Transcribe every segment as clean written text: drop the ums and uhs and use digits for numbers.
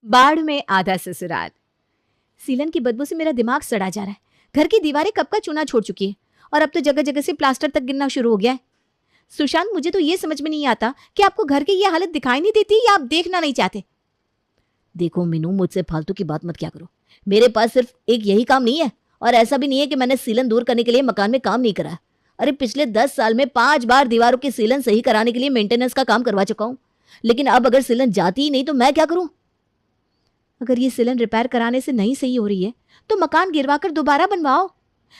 बाढ़ में आधा ससुराल। सीलन की बदबू से मेरा दिमाग सड़ा जा रहा है। घर की दीवारें कब का चूना छोड़ चुकी है और अब तो जगह जगह से प्लास्टर तक गिरना शुरू हो गया है। सुशांत, मुझे तो ये समझ में नहीं आता कि आपको घर की ये हालत दिखाई नहीं देती या आप देखना नहीं चाहते। देखो मीनू, मुझसे फालतू की बात मत क्या करो। मेरे पास सिर्फ एक यही काम नहीं है, और ऐसा भी नहीं है कि मैंने सीलन दूर करने के लिए मकान में काम नहीं करा। अरे पिछले 10 साल में 5 बार दीवारों की सीलन सही कराने के लिए मेंटेनेंस का काम करवा चुका हूँ। लेकिन अब अगर सीलन जाती ही नहीं तो मैं क्या करूं? अगर ये सीलन रिपेयर कराने से नहीं सही हो रही है तो मकान गिरवा कर दोबारा बनवाओ।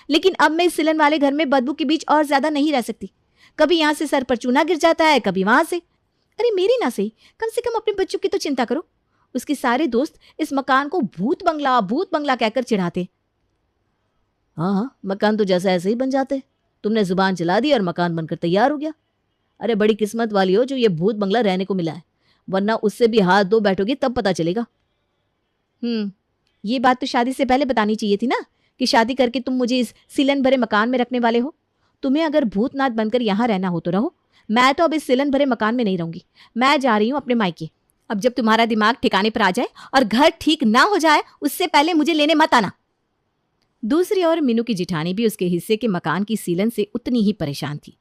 लेकिन अब मैं इस सीलन वाले घर में बदबू के बीच और ज्यादा नहीं रह सकती। कभी यहाँ से सर पर चूना गिर जाता है, कभी वहां से। अरे मेरी ना सही, कम से कम अपने बच्चों की तो चिंता करो। उसके सारे दोस्त इस मकान को भूत बंगला कहकर चिढ़ाते। हाँ हाँ, मकान तो जैसा ऐसे ही बन जाते। तुमने जुबान चला दी और मकान बनकर तैयार हो गया। अरे बड़ी किस्मत वाली हो जो ये भूत बंगला रहने को मिला है, वरना उससे भी हाथ धो बैठोगी तब पता चलेगा। ये बात तो शादी से पहले बतानी चाहिए थी ना, कि शादी करके तुम मुझे इस सीलन भरे मकान में रखने वाले हो। तुम्हें अगर भूतनाथ बनकर यहाँ रहना हो तो रहो। मैं तो अब इस सीलन भरे मकान में नहीं रहूंगी। मैं जा रही हूँ अपने मायके। अब जब तुम्हारा दिमाग ठिकाने पर आ जाए और घर ठीक ना हो जाए, उससे पहले मुझे लेने मत आना। दूसरी ओर मीनू की जिठानी भी उसके हिस्से के मकान की सीलन से उतनी ही परेशान थी।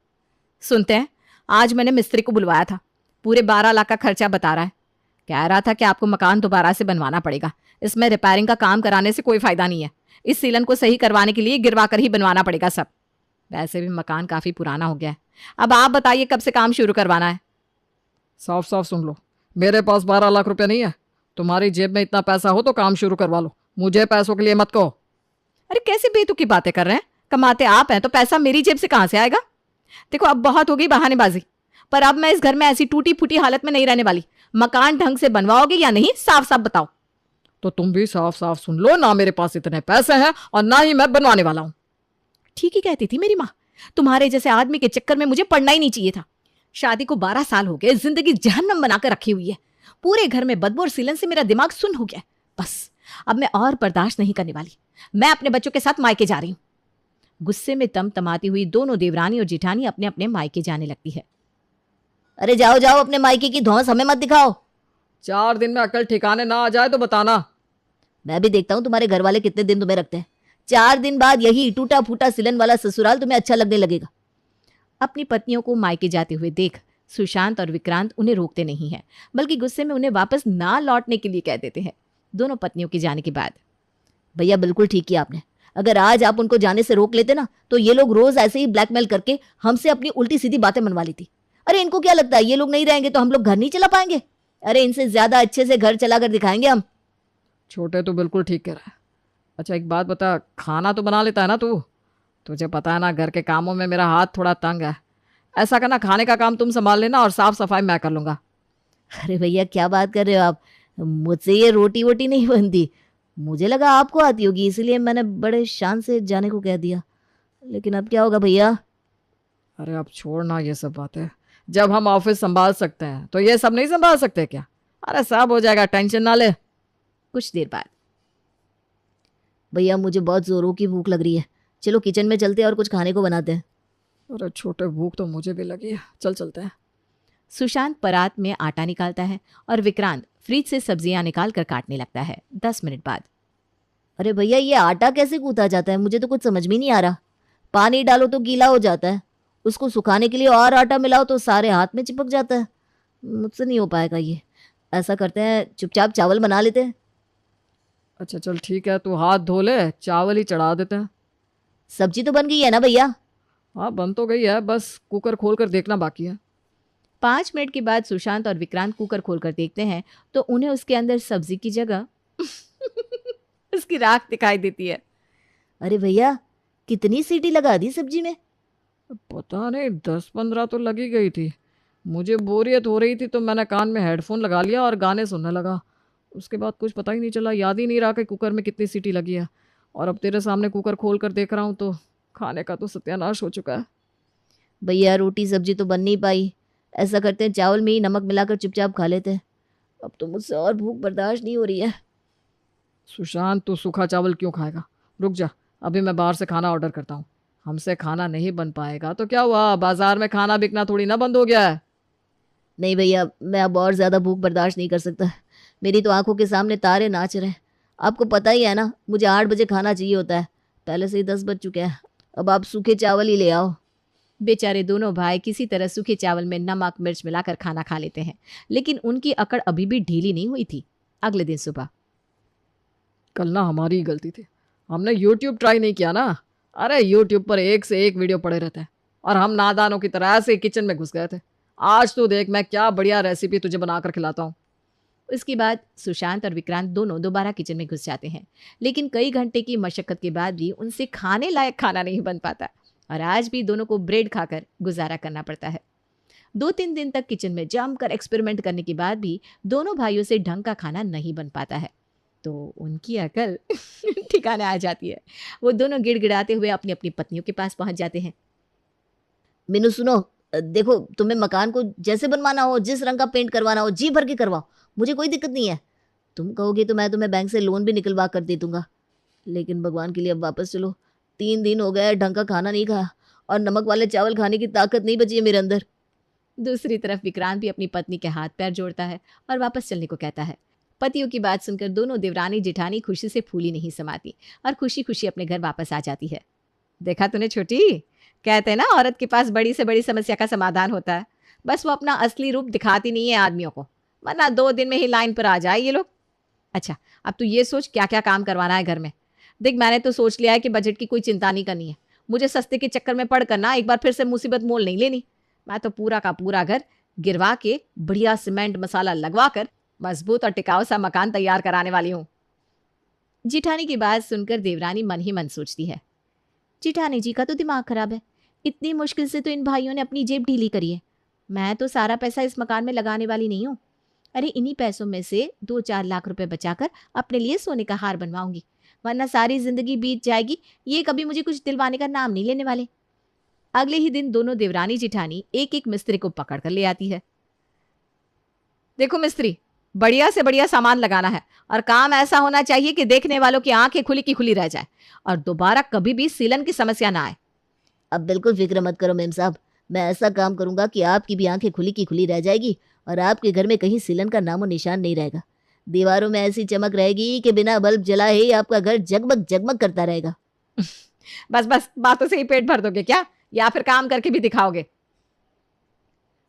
सुनते हैं, आज मैंने मिस्त्री को बुलवाया था। पूरे 12 लाख का खर्चा बता रहा है। कह रहा था कि आपको मकान दोबारा से बनवाना पड़ेगा। इसमें रिपेयरिंग का काम कराने से कोई फायदा नहीं है। इस सीलन को सही करवाने के लिए गिरवा कर ही बनवाना पड़ेगा सब। वैसे भी मकान काफी पुराना हो गया है। अब आप बताइए कब से काम शुरू करवाना है? साफ साफ सुन लो, मेरे पास 12 लाख रुपए नहीं है। तुम्हारी जेब में इतना पैसा हो तो काम शुरू करवा लो, मुझे पैसों के लिए मत कहो। अरे कैसे बेतुकी बातें कर रहे हैं? कमाते आप हैं तो पैसा मेरी जेब से कहां से आएगा? देखो, अब बहुत हो गई बहानेबाजी। पर अब मैं इस घर में ऐसी टूटी फूटी हालत में नहीं रहने वाली। मकान ढंग से बनवाओगे या नहीं, साफ साफ बताओ। तो तुम भी साफ साफ सुन लो, ना मेरे पास इतने पैसे हैं और ना ही मैं बनवाने वाला हूं। ठीक ही कहती थी मेरी माँ। तुम्हारे जैसे आदमी के चक्कर में मुझे पड़ना ही नहीं चाहिए था। शादी को 12 साल हो गए, जिंदगी जहन्नम बनाकर रखी हुई है। पूरे घर में बदबू और सीलन से मेरा दिमाग सुन्न हो गया। बस अब मैं और बर्दाश्त नहीं करने वाली। मैं अपने बच्चों के साथ मायके जा रही हूँ। गुस्से में तमतमाती हुई दोनों देवरानी और जिठानी अपने अपने मायके जाने लगती है। अरे जाओ जाओ, अपने मायके की धौंस हमें मत दिखाओ। 4 दिन में अकल ठिकाने ना आ जाए तो बताना। मैं भी देखता हूँ तुम्हारे घर वाले कितने दिन तुम्हें रखते हैं। 4 दिन बाद यही टूटा फूटा सिलन वाला ससुराल तुम्हें अच्छा लगने लगेगा। अपनी पत्नियों को मायके जाते हुए देख सुशांत और विक्रांत उन्हें रोकते नहीं हैं, बल्कि गुस्से में उन्हें वापस ना लौटने के लिए कह देते हैं। दोनों पत्नियों के जाने के बाद, भैया बिल्कुल ठीक किया आपने। अगर आज आप उनको जाने से रोक लेते ना तो ये लोग रोज ऐसे ही ब्लैकमेल करके हमसे अपनी उल्टी सीधी बातें मनवा लेती। अरे इनको क्या लगता है ये लोग नहीं रहेंगे तो हम लोग घर नहीं चला पाएंगे? अरे इनसे ज्यादा अच्छे से घर चला कर दिखाएंगे हम। छोटे तो बिल्कुल ठीक कह रहा है। अच्छा एक बात बता, खाना तो बना लेता है ना तू? तुझे पता है ना घर के कामों में मेरा हाथ थोड़ा तंग है। ऐसा करना, खाने का काम तुम संभाल लेना और साफ सफाई मैं कर लूंगा। अरे भैया क्या बात कर रहे हो आप? मुझसे ये रोटी वोटी नहीं बनती। मुझे लगा आपको आती होगी, इसलिए मैंने बड़े शान से जाने को कह दिया। लेकिन अब क्या होगा भैया? अरे अब छोड़ना ये सब बातें। जब हम ऑफिस संभाल सकते हैं तो ये सब नहीं संभाल सकते क्या? अरे सब हो जाएगा, टेंशन ना ले। कुछ देर बाद, भैया मुझे बहुत जोरों की भूख लग रही है। चलो किचन में चलते हैं और कुछ खाने को बनाते हैं। अरे छोटे, भूख तो मुझे भी लगी है, चल चलते हैं। सुशांत परात में आटा निकालता है और विक्रांत फ्रिज से सब्जियां निकाल कर काटने लगता है। 10 मिनट बाद, अरे भैया ये आटा कैसे गूंथा जाता है? मुझे तो कुछ समझ में नहीं आ रहा। पानी डालो तो गीला हो जाता है, उसको सुखाने के लिए और आटा मिलाओ तो सारे हाथ में चिपक जाता है। मुझसे नहीं हो पाएगा ये। ऐसा करते हैं, चुपचाप चावल बना लेते हैं। अच्छा चल ठीक है, तू हाथ धो ले, चावल ही चढ़ा देते हैं। सब्जी तो बन गई है ना भैया? हाँ बन तो गई है, बस कुकर खोल कर देखना बाकी है। 5 मिनट के बाद सुशांत और विक्रांत कुकर खोलकर देखते हैं तो उन्हें उसके अंदर सब्जी की जगह उसकी राख दिखाई देती है। अरे भैया कितनी सीटी लगा दी सब्जी में? पता नहीं, 10-15 तो लगी गई थी। मुझे बोरियत हो रही थी तो मैंने कान में हेडफोन लगा लिया और गाने सुनने लगा। उसके बाद कुछ पता ही नहीं चला, याद ही नहीं रहा कि कुकर में कितनी सीटी लगी है। और अब तेरे सामने कुकर खोल कर देख रहा हूँ तो खाने का तो सत्यानाश हो चुका है। भैया रोटी सब्जी तो बन नहीं पाई। ऐसा करते हैं चावल में ही नमक मिलाकर चुपचाप खा लेते हैं। अब तो मुझसे और भूख बर्दाश्त नहीं हो रही है। सुशांत तू सूखा चावल क्यों खाएगा? रुक जा, अभी मैं बाहर से खाना ऑर्डर करता हूँ। हमसे खाना नहीं बन पाएगा तो क्या हुआ, बाजार में खाना बिकना थोड़ी ना बंद हो गया है। नहीं भैया, मैं अब और ज़्यादा भूख बर्दाश्त नहीं कर सकता। मेरी तो आंखों के सामने तारे नाच रहे हैं। आपको पता ही है ना, मुझे 8 बजे खाना चाहिए होता है। पहले से ही 10 बज चुके हैं। अब आप सूखे चावल ही ले आओ। बेचारे दोनों भाई किसी तरह सूखे चावल में नमक मिर्च मिलाकर खाना खा लेते हैं, लेकिन उनकी अकड़ अभी भी ढीली नहीं हुई थी। अगले दिन सुबह, कल ना हमारी ही गलती थी, हमने यूट्यूब ट्राई नहीं किया ना। अरे यूट्यूब पर एक से एक वीडियो पड़े रहते हैं और हम नादानों की तरह ऐसे किचन में घुस गए थे। आज तो देख मैं क्या बढ़िया रेसिपी तुझे बनाकर खिलाता हूँ। उसके बाद सुशांत और विक्रांत दोनों दोबारा किचन में घुस जाते हैं, लेकिन कई घंटे की मशक्कत के बाद भी उनसे खाने लायक खाना नहीं बन पाता और आज भी दोनों को ब्रेड खाकर गुजारा करना पड़ता है। 2-3 दिन तक किचन में जमकर एक्सपेरिमेंट करने के बाद भी दोनों भाइयों से ढंग का खाना नहीं बन पाता है, तो उनकी अकल ठिकाने आ जाती है। वो दोनों गिड़गिड़ाते हुए अपनी अपनी पत्नियों के पास पहुंच जाते हैं। मीनू सुनो, देखो तुम्हें मकान को जैसे बनवाना हो, जिस रंग का पेंट करवाना हो, जी भर के करवाओ, मुझे कोई दिक्कत नहीं है। तुम कहोगे तो मैं तुम्हें बैंक से लोन भी निकलवा कर दे दूंगा, लेकिन भगवान के लिए अब वापस चलो। 3 दिन हो गए ढंग का खाना नहीं खाया और नमक वाले चावल खाने की ताकत नहीं बची है मेरे अंदर। दूसरी तरफ विक्रांत भी अपनी पत्नी के हाथ पैर जोड़ता है और वापस चलने को कहता है। पतियों की बात सुनकर दोनों देवरानी जेठानी खुशी से फूली नहीं समाती और खुशी खुशी अपने घर वापस आ जाती है। देखा तूने छोटी, कहते हैं ना औरत के पास बड़ी से बड़ी समस्या का समाधान होता है, बस वो अपना असली रूप दिखाती नहीं है आदमियों को, वरना 2 दिन में ही लाइन पर आ जाए ये लोग। अच्छा, अब तू ये सोच क्या क्या काम करवाना है घर में। देख, मैंने तो सोच लिया है कि बजट की कोई चिंता नहीं करनी है। मुझे सस्ते के चक्कर में पड़ कर ना एक बार फिर से मुसीबत मोल नहीं लेनी। मैं तो पूरा का पूरा घर गिरवा के बढ़िया सीमेंट मसाला लगवा कर मजबूत और टिकाऊ सा मकान तैयार कराने वाली हूँ। जिठानी की बात सुनकर देवरानी मन ही मन सोचती है, जिठानी जी का तो दिमाग खराब है। इतनी मुश्किल से तो इन भाइयों ने अपनी जेब ढीली करी है। मैं तो सारा पैसा इस मकान में लगाने वाली नहीं हूँ। अरे इन्हीं पैसों में से 2-4 लाख रुपए बचाकर अपने लिए सोने का हार बनवाऊंगी, वरना सारी जिंदगी बीत जाएगी, ये कभी मुझे कुछ दिलवाने का नाम नहीं लेने वाले। अगले ही दिन दोनों देवरानी जिठानी एक एक मिस्त्री को पकड़ कर ले आती है। देखो मिस्त्री, बढ़िया से बढ़िया सामान लगाना है और काम ऐसा होना चाहिए कि देखने वालों की आंखें खुली की खुली रह जाए और दोबारा कभी भी सीलन की समस्या ना आए। अब बिल्कुल फिक्र मत करो मेम साहब, मैं ऐसा काम करूंगा कि आपकी भी आंखें खुली की खुली रह जाएगी और आपके घर में कहीं सिलन का नामो निशान नहीं रहेगा। दीवारों में ऐसी चमक रहेगी कि बिना बल्ब जलाए ही आपका घर जगमग जगमग करता रहेगा। बस बस, बातों से ही पेट भर दोगे क्या, या फिर काम करके भी दिखाओगे?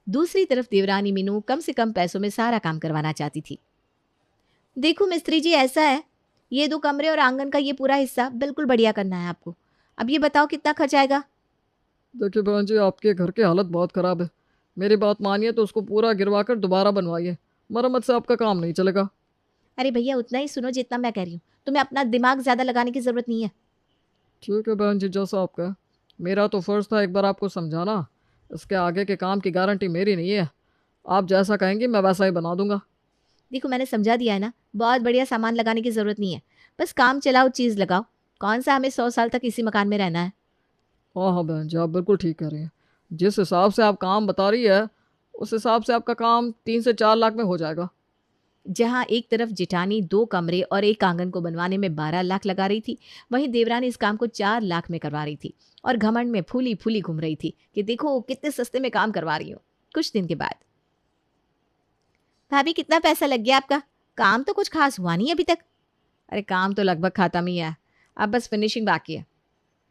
दूसरी तरफ देवरानी मीनू कम से कम पैसों में सारा काम करवाना चाहती थी। देखो मिस्त्री जी, ऐसा है, ये 2 कमरे और आंगन का ये पूरा हिस्सा बिल्कुल बढ़िया करना है आपको। अब ये बताओ कितना खर्च आएगा? देखिए बहन जी, आपके घर की हालत बहुत ख़राब है। मेरी बात मानिए तो उसको पूरा गिरवा कर दोबारा बनवाइए। मरम्मत से आपका काम नहीं चलेगा। अरे भैया, उतना ही सुनो जितना मैं कह रही हूँ, तुम्हें अपना दिमाग ज्यादा लगाने की जरूरत नहीं है। ठीक है बहन जी, जैसा आपका। मेरा तो फ़र्ज़ था एक बार आपको समझाना। इसके आगे के काम की गारंटी मेरी नहीं है। आप जैसा कहेंगी मैं वैसा ही बना दूंगा। देखो, मैंने समझा दिया है ना, बहुत बढ़िया सामान लगाने की जरूरत नहीं है, बस काम चलाओ चीज लगाओ। कौन सा हमें 100 साल तक इसी मकान में रहना है? हाँ हाँ बहन जी, आप बिल्कुल ठीक कह रही हैं। जिस हिसाब से आप काम बता रही है उस हिसाब से आपका काम 3 से 4 लाख में हो जाएगा। जहां एक तरफ जिठानी 2 कमरे और एक आंगन को बनवाने में 12 लाख लगा रही थी, वहीं देवरानी इस काम को 4 लाख में करवा रही थी और घमंड में फूली फूली घूम रही थी कि देखो कितने सस्ते में काम करवा रही हूँ। कुछ दिन के बाद, भाभी कितना पैसा लग गया आपका? काम तो कुछ खास हुआ नहीं अभी तक। अरे काम तो लगभग खत्म ही है, अब बस फिनिशिंग बाकी है।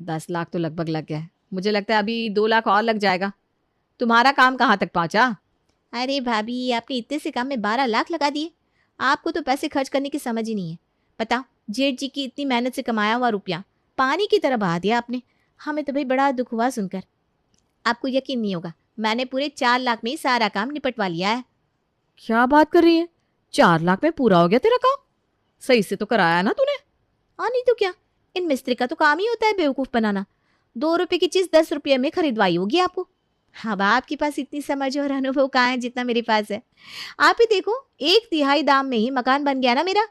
10 लाख तो लगभग लग गया है, मुझे लगता है अभी 2 लाख और लग जाएगा। तुम्हारा काम कहाँ तक पहुंचा? अरे भाभी, आपके इतने से काम में 12 लाख लगा दिए। आपको तो पैसे खर्च करने की समझ ही नहीं है। बताओ, जेठ जी की इतनी मेहनत से कमाया हुआ रुपया पानी की तरह बहा दिया आपने। हमें तो भाई बड़ा दुख हुआ सुनकर। आपको यकीन नहीं होगा, मैंने पूरे 4 लाख में ही सारा काम निपटवा लिया है। क्या बात कर रही है? 4 लाख में पूरा हो गया तेरा काम? सही से तो कराया ना तूने? हाँ, नहीं तो क्या, इन मिस्त्री का तो काम ही होता है बेवकूफ़ बनाना। 2 रुपए की चीज़ 10 रुपये में खरीदवाई होगी आपको। हाँ, आपके पास इतनी समझ और अनुभव कहाँ है जितना मेरे पास है। आप ही देखो, 1/3 दाम में ही मकान बन गया ना मेरा।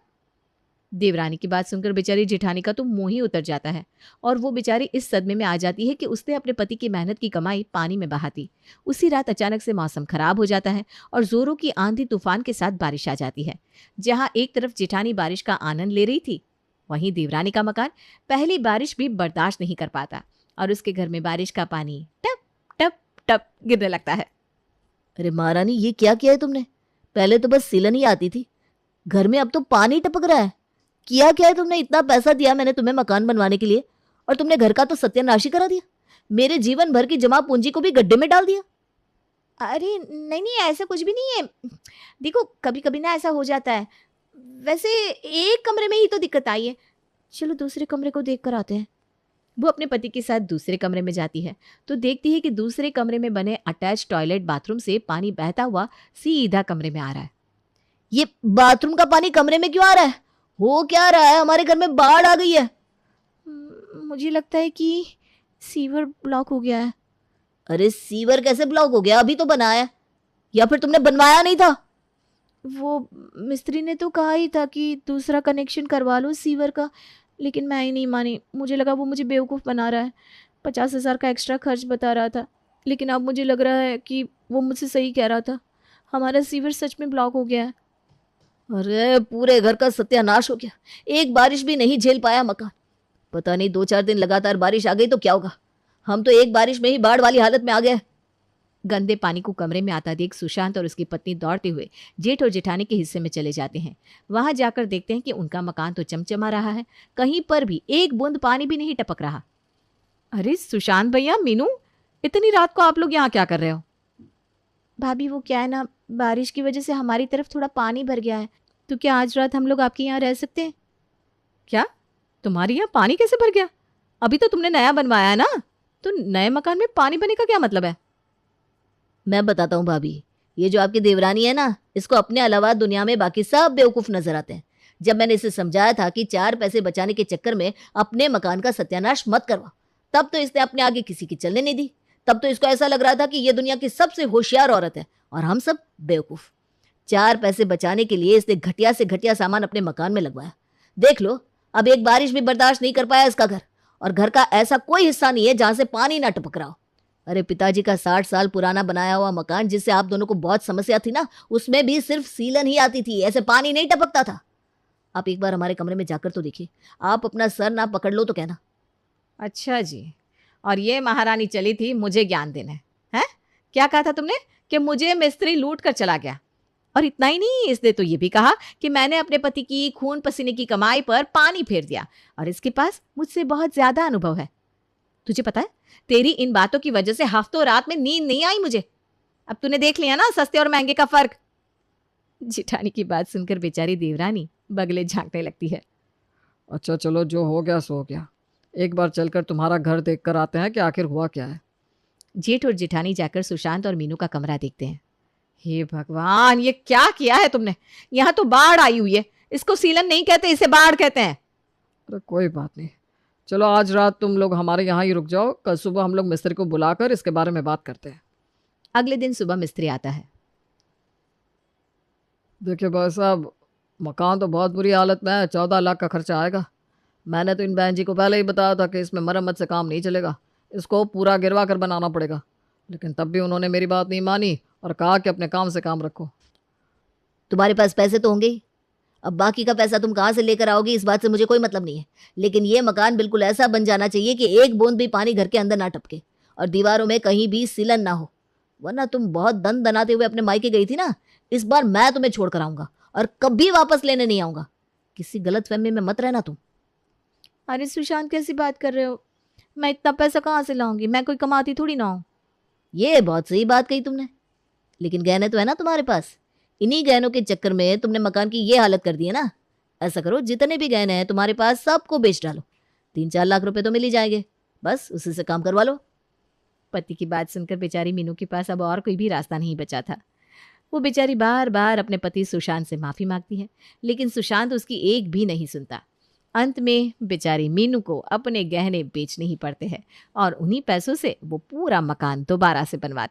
देवरानी की बात सुनकर बेचारी जेठानी का तो मुंह ही उतर जाता है और वो बेचारी इस सदमे में आ जाती है कि उसने अपने पति की मेहनत की कमाई पानी में बहा दी। उसी रात अचानक से मौसम खराब हो जाता है और जोरों की आंधी तूफान के साथ बारिश आ जाती है। जहां एक तरफ जेठानी बारिश का आनंद ले रही थी, वहीं देवरानी का मकान पहली बारिश भी बर्दाश्त नहीं कर पाता और उसके घर में बारिश का पानी टप टप टप गिरने लगता है। अरे महारानी, ये क्या किया है तुमने? पहले तो बस सिलन ही आती थी, घर में अब तो पानी टपक रहा है। किया क्या है तुमने? इतना पैसा दिया मैंने तुम्हें मकान बनवाने के लिए और तुमने घर का तो सत्यानाश ही करा दिया। मेरे जीवन भर की जमा पूंजी को भी गड्ढे में डाल दिया। अरे नहीं नहीं, ऐसा कुछ भी नहीं है। देखो कभी कभी ना ऐसा हो जाता है। वैसे एक कमरे में ही तो दिक्कत आई है, चलो दूसरे कमरे को देख कर आते हैं। वो अपने पति के साथ दूसरे कमरे में जाती है तो देखती है कि दूसरे कमरे में बने अटैच टॉयलेट बाथरूम से पानी बहता हुआ सीधा कमरे में आ रहा है। ये बाथरूम का पानी कमरे में क्यों आ रहा है? हो क्या रहा है? हमारे घर में बाढ़ आ गई है। मुझे लगता है कि सीवर ब्लॉक हो गया है। अरे सीवर कैसे ब्लॉक हो गया? अभी तो बना है। या फिर तुमने बनवाया नहीं था? वो मिस्त्री ने तो कहा ही था कि दूसरा कनेक्शन करवा लो सीवर का, लेकिन मैं ही नहीं मानी। मुझे लगा वो मुझे बेवकूफ़ बना रहा है। 50,000 का एक्स्ट्रा खर्च बता रहा था, लेकिन अब मुझे लग रहा है कि वो मुझसे सही कह रहा था। हमारा सीवर सच में ब्लॉक हो गया है। अरे पूरे घर का सत्यानाश हो गया। एक बारिश भी नहीं झेल पाया मकान। पता नहीं 2-4 दिन लगातार बारिश आ गई तो क्या होगा। हम तो एक बारिश में ही बाढ़ वाली हालत में आ गए। गंदे पानी को कमरे में आता देख सुशांत और उसकी पत्नी दौड़ते हुए जेठ और जेठानी के हिस्से में चले जाते हैं। वहां जाकर देखते हैं कि उनका मकान तो चमचमा रहा है, कहीं पर भी एक बूंद पानी भी नहीं टपक रहा। अरे सुशांत भैया, मीनू, इतनी रात को आप लोग यहाँ क्या कर रहे हो? भाभी वो क्या है ना, बारिश की वजह से हमारी तरफ थोड़ा पानी भर गया है, तो क्या आज रात हम लोग आपके यहाँ रह सकते हैं? क्या तुम्हारे यहाँ पानी कैसे भर गया? अभी तो तुमने नया बनवाया है ना, तो नए मकान में पानी भरने का क्या मतलब है? मैं बताता हूँ भाभी, ये जो आपकी देवरानी है ना, इसको अपने अलावा दुनिया में बाकी सब बेवकूफ नजर आते हैं। जब मैंने इसे समझाया था कि 4 पैसे बचाने के चक्कर में अपने मकान का सत्यानाश मत करवा, तब तो इसने अपने आगे किसी की चलने नहीं दी। तब तो इसको ऐसा लग रहा था कि ये दुनिया की सबसे होशियार औरत है और हम सब बेवकूफ। 4 पैसे बचाने के लिए इसने घटिया से घटिया सामान अपने मकान में लगवाया। देख लो, अब एक बारिश भी बर्दाश्त नहीं कर पाया इसका घर, और घर का ऐसा कोई हिस्सा नहीं है जहां से पानी ना टपक रहा हो। अरे पिताजी का 60 साल पुराना बनाया हुआ मकान, जिससे आप दोनों को बहुत समस्या थी ना, उसमें भी सिर्फ सीलन ही आती थी, ऐसे पानी नहीं टपकता था। आप एक बार हमारे कमरे में जाकर तो देखिए। आप अपना सर ना पकड़ लो तो कहना। अच्छा जी, और ये महारानी चली थी मुझे ज्ञान देने, हैं? क्या कहा था तुमने कि मुझे मिस्त्री लूट कर चला गया? और इतना ही नहीं, इसने तो ये भी कहा कि मैंने अपने पति की खून पसीने की कमाई पर पानी फेर दिया और इसके पास मुझसे बहुत ज्यादा अनुभव है। तुझे पता है, तेरी इन बातों की वजह से हफ्तों रात में नींद नहीं आई मुझे। अब तूने देख लिया ना सस्ते और महंगे का फर्क। जिठानी की बात सुनकर बेचारी देवरानी बगले झांकने लगती है। अच्छा चलो, जो हो गया सो हो गया। एक बार चलकर तुम्हारा घर देख कर आते हैं कि आखिर हुआ क्या है। जेठ और जेठानी जाकर सुशांत और मीनू का कमरा देखते हैं। हे भगवान, ये क्या किया है तुमने? यहाँ तो बाढ़ आई हुई है। इसको सीलन नहीं कहते, इसे बाढ़ कहते हैं। अरे कोई बात नहीं, चलो आज रात तुम लोग हमारे यहाँ ही रुक जाओ। कल सुबह हम लोग मिस्त्री को बुलाकर इसके बारे में बात करते हैं। अगले दिन सुबह मिस्त्री आता है। देखिए भाई साहब, मकान तो बहुत बुरी हालत में है। 14 लाख का खर्चा आएगा। मैंने तो इन बहन जी को पहले ही बताया था कि इसमें मरम्मत से काम नहीं चलेगा, इसको पूरा गिरवा कर बनाना पड़ेगा। लेकिन तब भी उन्होंने मेरी बात नहीं मानी और कहा कि अपने काम से काम रखो। तुम्हारे पास पैसे तो होंगे ही। अब बाकी का पैसा तुम कहाँ से लेकर आओगी, इस बात से मुझे कोई मतलब नहीं है। लेकिन ये मकान बिल्कुल ऐसा बन जाना चाहिए कि एक बूंद भी पानी घर के अंदर ना टपके और दीवारों में कहीं भी सिलन ना हो। वरना तुम बहुत दन दनाते हुए अपने मायके गई थी ना, इस बार मैं तुम्हें छोड़ कर आऊंगा और कभी वापस लेने नहीं आऊंगा। किसी गलतफहमी में मत रहना तुम। अरे सुशांत, कैसी बात कर रहे हो? मैं इतना पैसा कहाँ से लाऊंगी? मैं कोई कमाती थोड़ी ना हूँ। ये बहुत सही बात कही तुमने, लेकिन गहने तो है ना तुम्हारे पास। इन्हीं गहनों के चक्कर में तुमने मकान की ये हालत कर दी है ना। ऐसा करो, जितने भी गहने हैं तुम्हारे पास सबको बेच डालो। 3-4 लाख रुपए तो मिल ही जाएंगे, बस उसी से काम करवा लो। पति की बात सुनकर बेचारी मीनू के पास अब और कोई भी रास्ता नहीं बचा था। वो बेचारी बार बार अपने पति सुशांत से माफी मांगती है, लेकिन सुशांत उसकी एक भी नहीं सुनता। अंत में बेचारी मीनू को अपने गहने बेचने ही पड़ते हैं और उन्हीं पैसों से वो पूरा मकान दोबारा से बनवाती